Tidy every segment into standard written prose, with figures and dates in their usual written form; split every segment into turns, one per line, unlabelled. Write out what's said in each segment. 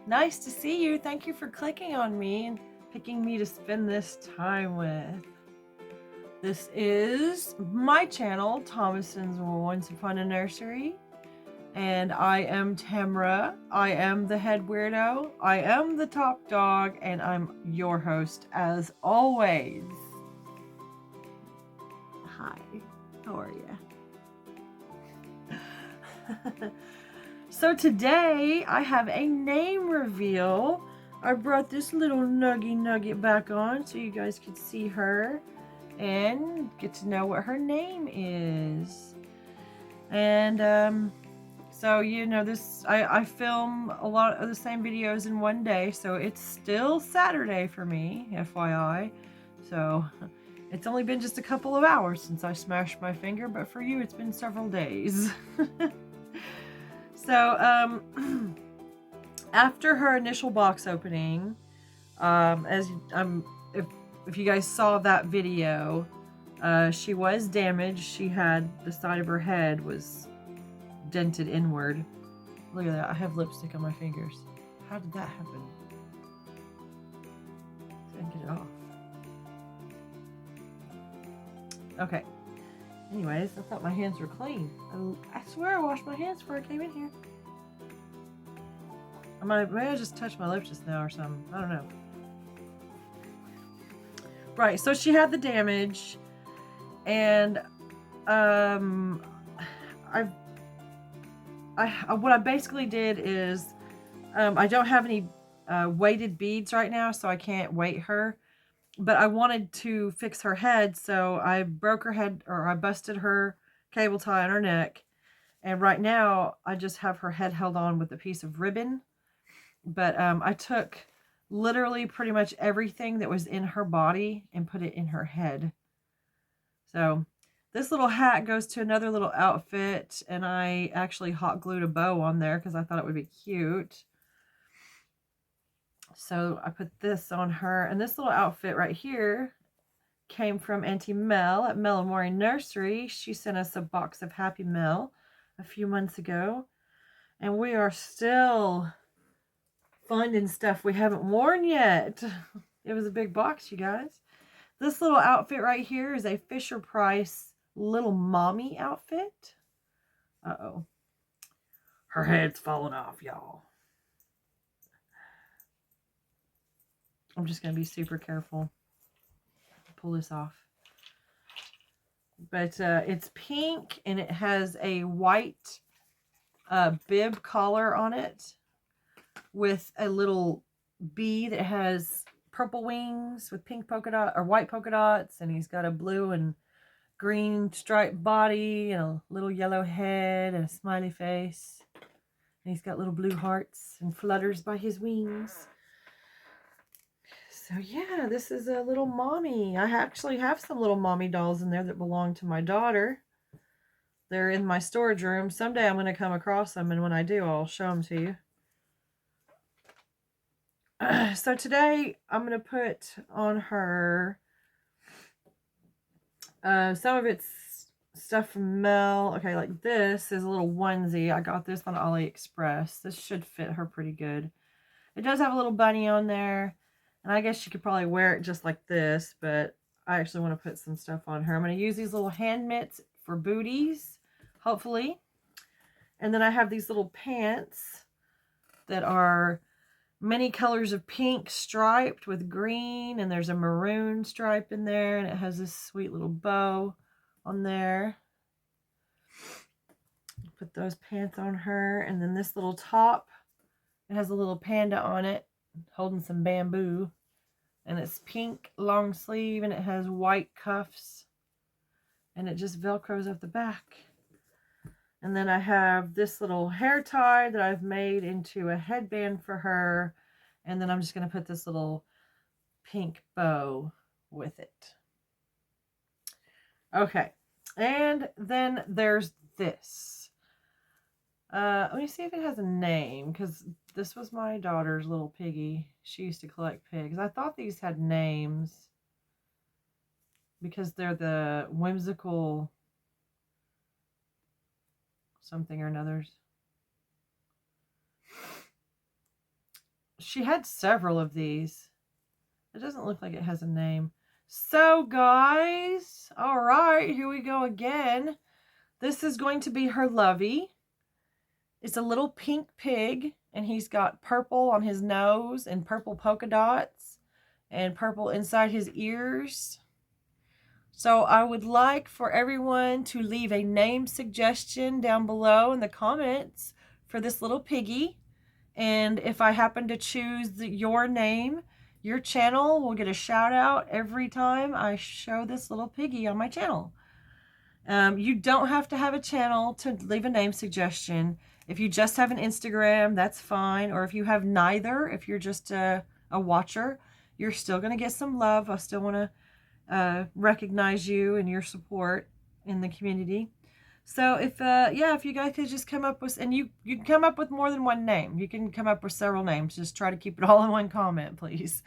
Nice to see you. Thank you for clicking on me and picking me to spend this time with. This is my channel, Thomason's Once Upon a Nursery. And I am Tammera. I am the head weirdo. I am the top dog. And I'm your host as always. Hi. How are you? So today I have a name reveal. I brought this little nugget back on so you guys could see her and get to know what her name is. And so you know this, I film a lot of the same videos in one day, so it's still Saturday for me, FYI. So it's only been just a couple of hours since I smashed my finger, but for you it's been several days. So, after her initial box opening, if you guys saw that video, she was damaged. She had the side of her head was dented inward. Look at that. I have lipstick on my fingers. How did that happen? Didn't get it off. Okay. Anyways, I thought my hands were clean. I swear I washed my hands before I came in here. Maybe I just touched my lips just now or something. I don't know. Right, so she had the damage, and what I basically did is I don't have any weighted beads right now, so I can't weight her. But I wanted to fix her head, so I broke her head, or I busted her cable tie on her neck. And right now, I just have her head held on with a piece of ribbon. But I took literally pretty much everything that was in her body and put it in her head. So this little hat goes to another little outfit, and I actually hot glued a bow on there because I thought it would be cute. So I put this on her, and this little outfit right here came from Auntie Mel at Amorè Nursery. She sent us a box of Happy Mel a few months ago, and we are still finding stuff we haven't worn yet. It was a big box, you guys. This little outfit right here is a Fisher-Price little mommy outfit. Uh-oh. Her head's falling off, y'all. I'm just going to be super careful. Pull this off. But it's pink, and it has a white bib collar on it with a little bee that has purple wings with pink polka dot or white polka dots, and he's got a blue and green striped body and a little yellow head and a smiley face. And he's got little blue hearts and flutters by his wings. So yeah, this is a little mommy. I actually have some little mommy dolls in there that belong to my daughter. They're in my storage room. Someday I'm going to come across them, and when I do, I'll show them to you. So today I'm going to put on her some of it's stuff from Mel. Okay, like this is a little onesie. I got this on AliExpress. This should fit her pretty good. It does have a little bunny on there, and I guess she could probably wear it just like this, but I actually want to put some stuff on her. I'm going to use these little hand mitts for booties, hopefully. And then I have these little pants that are many colors of pink striped with green, and there's a maroon stripe in there, and it has this sweet little bow on there. Put those pants on her, and then this little top, it has a little panda on it holding some bamboo, and it's pink long sleeve, and it has white cuffs, and it just velcros up the back. And then I have this little hair tie that I've made into a headband for her. And then I'm just going to put this little pink bow with it. Okay. And then there's this. Let me see if it has a name, because this was my daughter's little piggy. She used to collect pigs. I thought these had names because they're the whimsical something or another's. she had several of these. It doesn't look like it has a name. So guys, all right, here we go again. This is going to be her lovey. It's a little pink pig, and he's got purple on his nose and purple polka dots and purple inside his ears. So I would like for everyone to leave a name suggestion down below in the comments for this little piggy. And if I happen to choose your name, your channel will get a shout out every time I show this little piggy on my channel. You don't have to have a channel to leave a name suggestion. If you just have an Instagram, that's fine. Or if you have neither, if you're just a watcher, you're still going to get some love. I still want to recognize you and your support in the community. So if you guys could just come up with, and you can come up with more than one name. You can come up with several names. Just try to keep it all in one comment, please.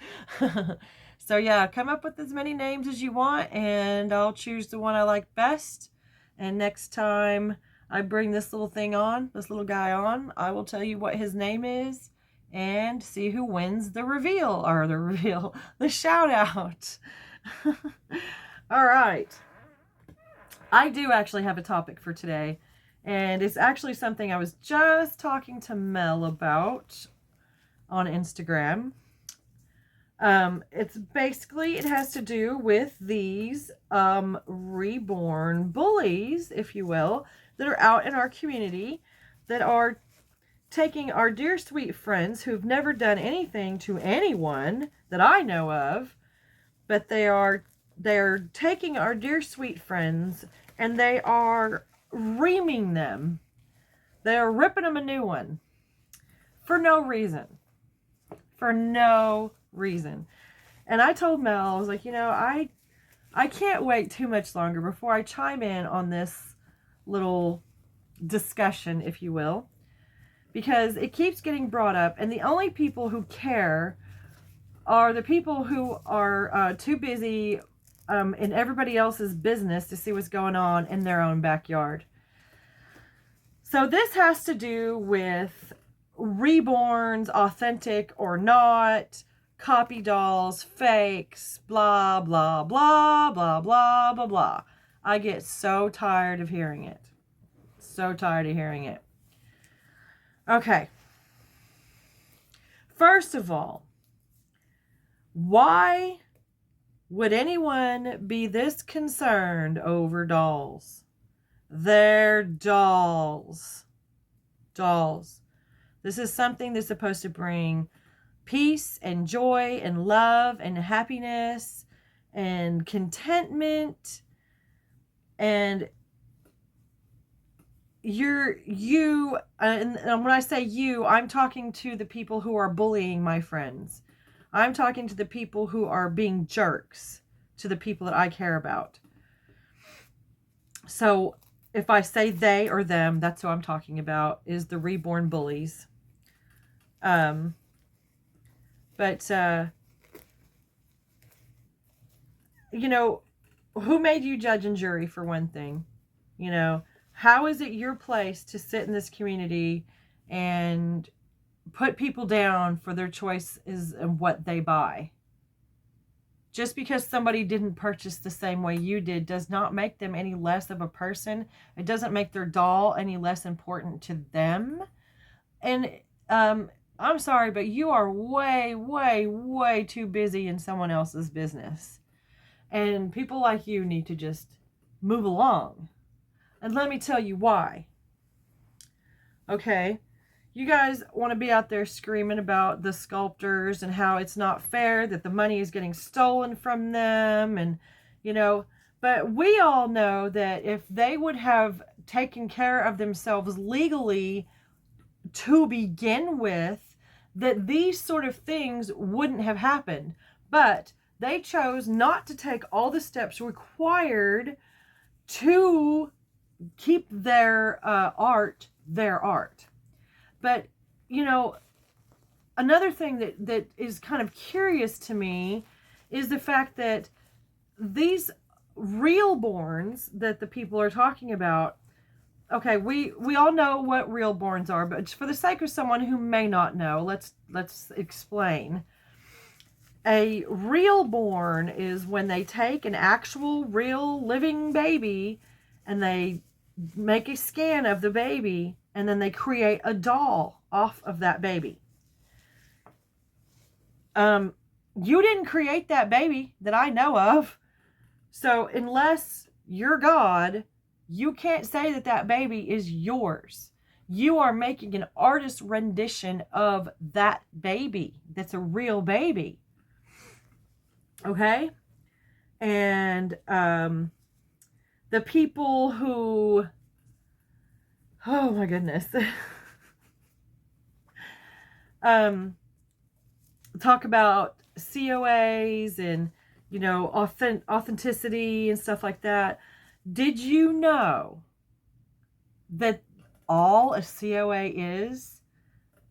So yeah, come up with as many names as you want, and I'll choose the one I like best. And next time I bring this little thing on, this little guy on, I will tell you what his name is and see who wins the reveal, or the shout out. All right. I do actually have a topic for today, and it's actually something I was just talking to Mel about on Instagram. It's basically, it has to do with these reborn bullies, if you will, that are out in our community, that are taking our dear sweet friends who've never done anything to anyone that I know of, but they're taking our dear sweet friends and they are reaming them. They are ripping them a new one for no reason. For no reason. And I told Mel, I was like, you know, I can't wait too much longer before I chime in on this little discussion, if you will, because it keeps getting brought up, and the only people who care are the people who are too busy in everybody else's business to see what's going on in their own backyard. So this has to do with reborns, authentic or not, copy dolls, fakes, blah, blah, blah, blah, blah, blah, blah. I get so tired of hearing it. So tired of hearing it. Okay. First of all, why would anyone be this concerned over dolls? They're dolls. Dolls. This is something that's supposed to bring peace and joy and love and happiness and contentment. And and when I say you, I'm talking to the people who are bullying my friends. I'm talking to the people who are being jerks to the people that I care about. So if I say they or them, that's who I'm talking about, is the reborn bullies. But you know, who made you judge and jury, for one thing? You know, how is it your place to sit in this community and put people down for their choices and what they buy? Just because somebody didn't purchase the same way you did does not make them any less of a person. It doesn't make their doll any less important to them. And I'm sorry, but you are way, way, way too busy in someone else's business. And people like you need to just move along. And let me tell you why. Okay? You guys want to be out there screaming about the sculptors and how it's not fair that the money is getting stolen from them, and you know, but we all know that if they would have taken care of themselves legally to begin with, that these sort of things wouldn't have happened. But they chose not to take all the steps required to keep their art their art. But, you know, another thing that is kind of curious to me is the fact that these real borns that the people are talking about okay, we all know what RebornBorns are, but for the sake of someone who may not know, let's explain. A RebornBorn is when they take an actual real living baby and they make a scan of the baby and then they create a doll off of that baby. You didn't create that baby that I know of. So unless you're God, you can't say that that baby is yours. You are making an artist rendition of that baby. That's a real baby. Okay? And the people who, oh my goodness, talk about COAs and, you know, authenticity and stuff like that. Did you know that all a COA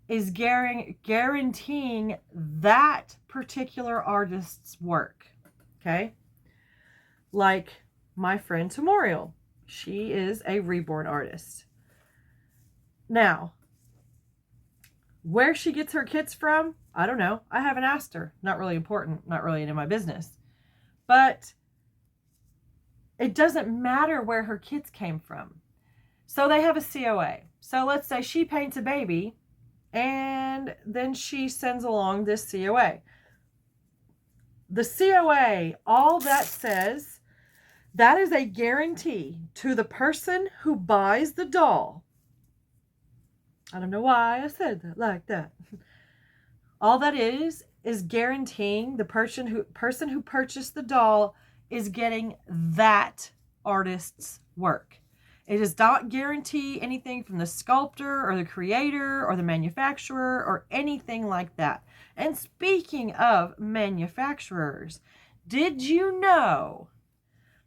is guaranteeing that particular artist's work? Okay? Like my friend TEMURIELL. She is a reborn artist. Now, where she gets her kits from, I don't know. I haven't asked her. Not really important. Not really into my business. But it doesn't matter where her kits came from. So they have a COA. So let's say she paints a baby and then she sends along this COA. The COA, all that says, that is a guarantee to the person who buys the doll. I don't know why I said that like that. All that is guaranteeing the person who purchased the doll is getting that artist's work. It does not guarantee anything from the sculptor or the creator or the manufacturer or anything like that. And speaking of manufacturers, did you know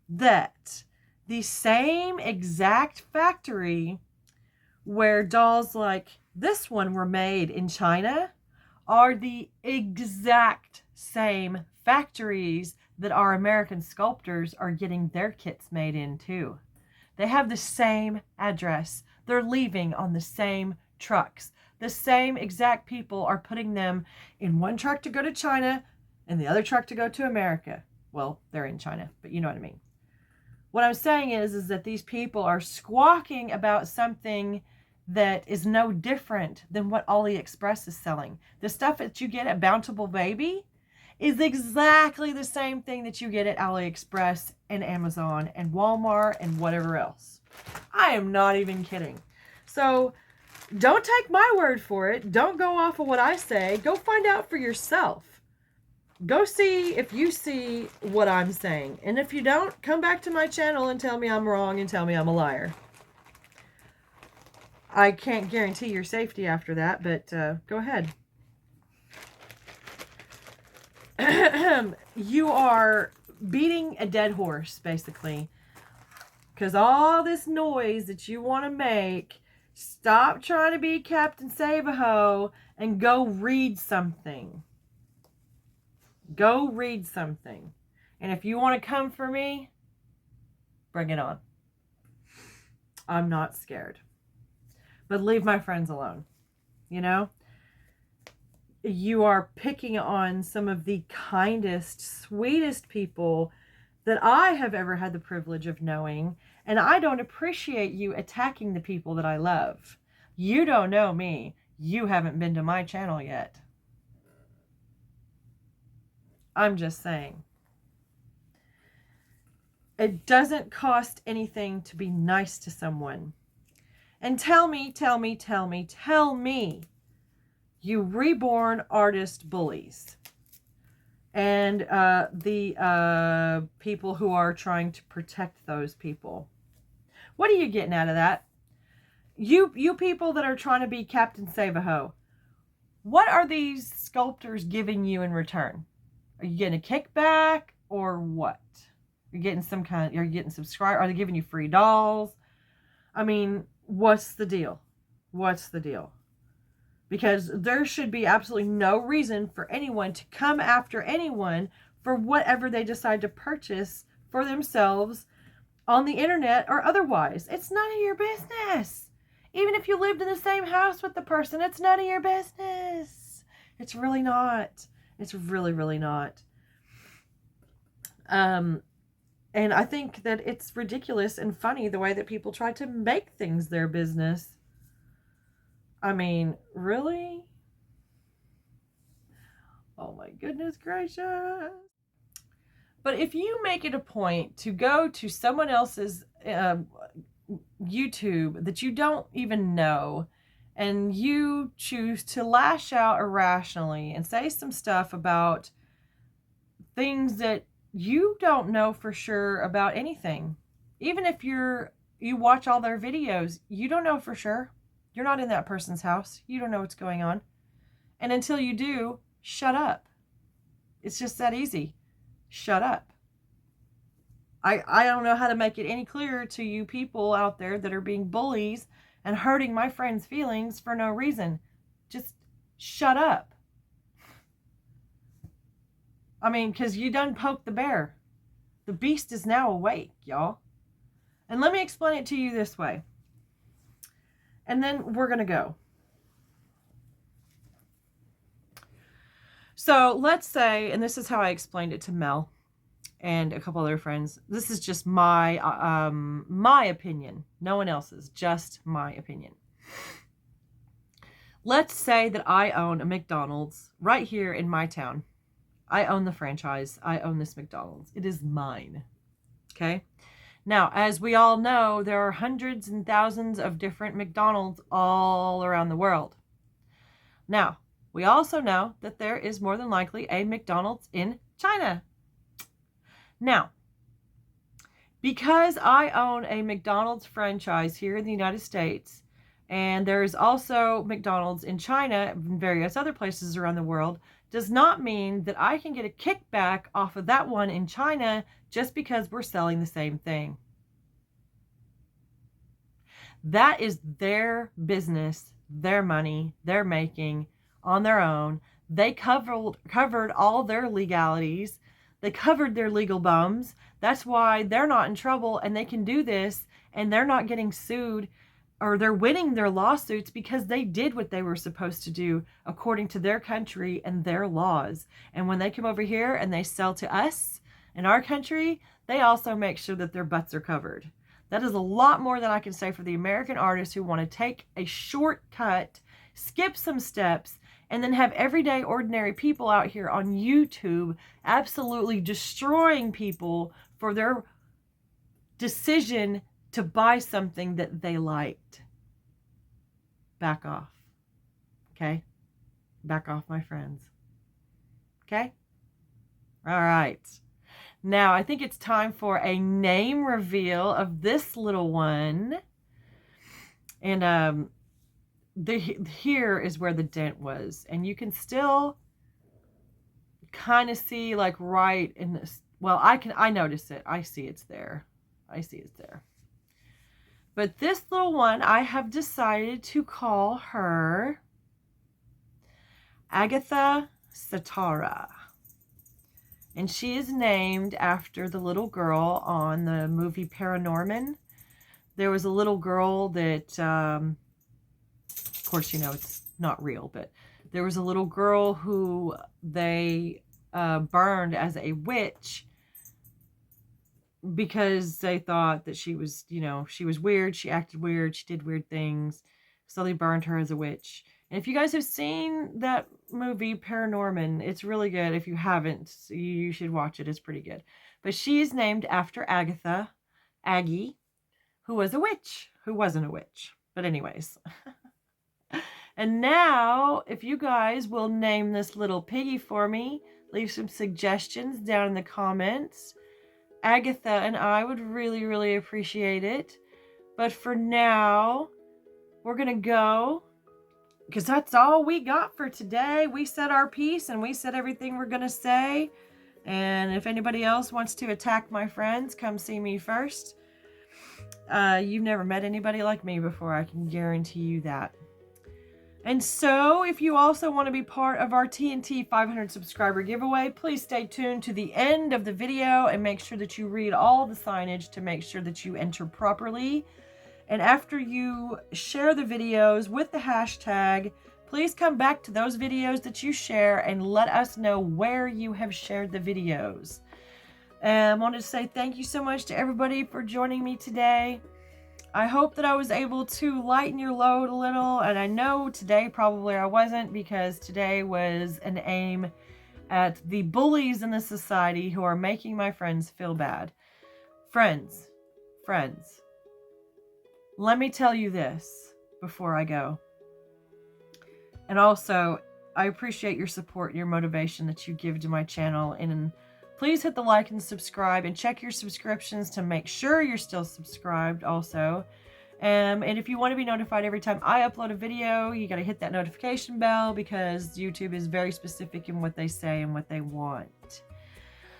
that the same exact factory where dolls like this one were made in China are the exact same factories that our American sculptors are getting their kits made in too? They have the same address. They're leaving on the same trucks. The same exact people are putting them in one truck to go to China and the other truck to go to America. Well, they're in China, but you know what I mean. What I'm saying is that these people are squawking about something that is no different than what AliExpress is selling. The stuff that you get at Bountiful Baby is exactly the same thing that you get at AliExpress and Amazon and Walmart and whatever else. I am not even kidding. So don't take my word for it. Don't go off of what I say. Go find out for yourself. Go see if you see what I'm saying. And if you don't, come back to my channel and tell me I'm wrong and tell me I'm a liar. I can't guarantee your safety after that, but go ahead. You are beating a dead horse, basically. Because all this noise that you want to make, stop trying to be Captain Save-A-Ho and go read something. Go read something. And if you want to come for me, bring it on. I'm not scared. But leave my friends alone. You know? You are picking on some of the kindest, sweetest people that I have ever had the privilege of knowing. And I don't appreciate you attacking the people that I love. You don't know me. You haven't been to my channel yet. I'm just saying. It doesn't cost anything to be nice to someone. And tell me, you reborn artist bullies and the people who are trying to protect those people. What are you getting out of that? You people that are trying to be Captain Save-A-Ho, what are these sculptors giving you in return? Are you getting a kickback or what? You're getting some kind, are you getting subscribers? Are they giving you free dolls? I mean, what's the deal? What's the deal? Because there should be absolutely no reason for anyone to come after anyone for whatever they decide to purchase for themselves on the internet or otherwise. It's none of your business. Even if you lived in the same house with the person, it's none of your business. It's really not. It's really, really not. And I think that it's ridiculous and funny the way that people try to make things their business. I mean, really? Oh my goodness gracious. But if you make it a point to go to someone else's YouTube that you don't even know, and you choose to lash out irrationally and say some stuff about things that you don't know for sure about anything, even if you watch all their videos, you don't know for sure. You're not in that person's house. You don't know what's going on. And until you do, shut up. It's just that easy. Shut up. I don't know how to make it any clearer to you people out there that are being bullies and hurting my friends' feelings for no reason. Just shut up. I mean, because you done poked the bear. The beast is now awake, y'all. And let me explain it to you this way. And then we're going to go. So let's say, and this is how I explained it to Mel and a couple other friends. This is just my opinion. No one else's, just my opinion. Let's say that I own a McDonald's right here in my town. I own the franchise. I own this McDonald's. It is mine. Okay? Now, as we all know, there are hundreds and thousands of different McDonald's all around the world. Now, we also know that there is more than likely a McDonald's in China. Now, because I own a McDonald's franchise here in the United States, and there is also McDonald's in China and various other places around the world, does not mean that I can get a kickback off of that one in China just because we're selling the same thing. That is their business, their money, they're making on their own. They covered all their legalities. They covered their legal bums. That's why they're not in trouble and they can do this and they're not getting sued, or they're winning their lawsuits because they did what they were supposed to do according to their country and their laws. And when they come over here and they sell to us in our country, they also make sure that their butts are covered. That is a lot more than I can say for the American artists who want to take a shortcut, skip some steps, and then have everyday ordinary people out here on YouTube absolutely destroying people for their decision to buy something that they liked. Back off. Okay? Back off, my friends. Okay? All right. Now, I think it's time for a name reveal of this little one. And here is where the dent was. And you can still kind of see, like, right in this. Well, I notice it. I see it's there. I see it's there. But this little one, I have decided to call her Agatha Satara. And she is named after the little girl on the movie Paranorman. There was a little girl that, of course, you know, it's not real, but there was a little girl who they burned as a witch because they thought that she was, you know, she was weird. She acted weird. She did weird things. So they burned her as a witch. And if you guys have seen that movie Paranorman, it's really good. If you haven't, you should watch it. It's pretty good. But she's named after Agatha, Aggie, who was a witch, who wasn't a witch. But anyways. And now, if you guys will name this little piggy for me, leave some suggestions down in the comments. Agatha and I would really, really appreciate it. But for now, we're going to go, because that's all we got for today. We said our piece and we said everything we're going to say. And if anybody else wants to attack my friends, come see me first. You've never met anybody like me before, I can guarantee you that. And so, if you also want to be part of our TNT 500 subscriber giveaway, please stay tuned to the end of the video and make sure that you read all the signage to make sure that you enter properly. And after you share the videos with the hashtag, please come back to those videos that you share and let us know where you have shared the videos. And I wanted to say thank you so much to everybody for joining me today. I hope that I was able to lighten your load a little, and I know today probably I wasn't, because today was an aim at the bullies in the society who are making my friends feel bad. Friends, let me tell you this before I go. And also, I appreciate your support and your motivation that you give to my channel, and please hit the like and subscribe, and check your subscriptions to make sure you're still subscribed also. And if you want to be notified every time I upload a video, you got to hit that notification bell, because YouTube is very specific in what they say and what they want.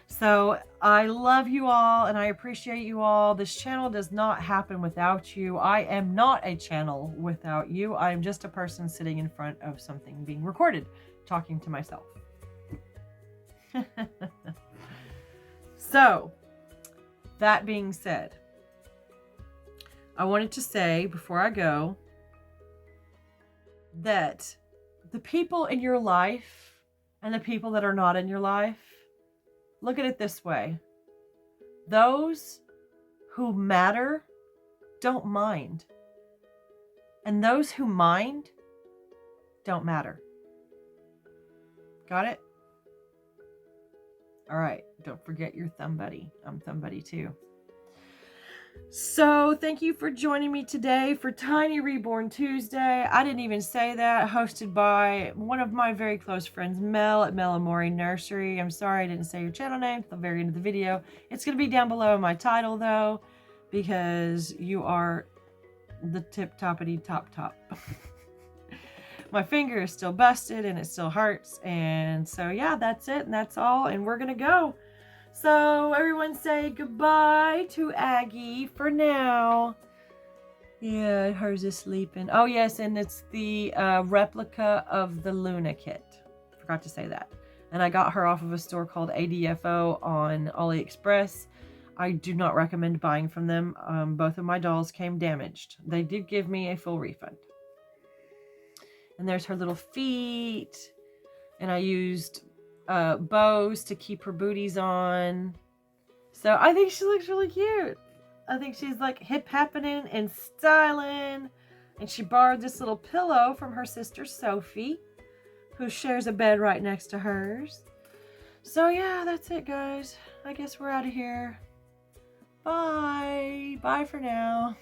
So I love you all and I appreciate you all. This channel does not happen without you. I am not a channel without you. I am just a person sitting in front of something being recorded, talking to myself. So, that being said, I wanted to say before I go that the people in your life and the people that are not in your life, look at it this way. Those who matter don't mind. And those who mind don't matter. Got it? All right, don't forget your thumb buddy. I'm thumb buddy too. So thank you for joining me today for Tiny Reborn Tuesday. I didn't even say that. Hosted by one of my very close friends, Mel at Amorè Nursery. I'm sorry I didn't say your channel name at the very end of the video. It's going to be down below in my title though, because you are the tip-toppity top. My finger is still busted and it still hurts. And so yeah, that's it and that's all. And we're gonna go. So everyone say goodbye to Aggie for now. Yeah, hers is sleeping. Oh yes, and it's the replica of the Luna kit. Forgot to say that. And I got her off of a store called ADFO on AliExpress. I do not recommend buying from them. Both of my dolls came damaged. They did give me a full refund. And there's her little feet. And I used bows to keep her booties on. So I think she looks really cute. I think she's like hip happening and styling. And she borrowed this little pillow from her sister Sophie, who shares a bed right next to hers. So yeah, that's it guys. I guess we're out of here. Bye. Bye for now.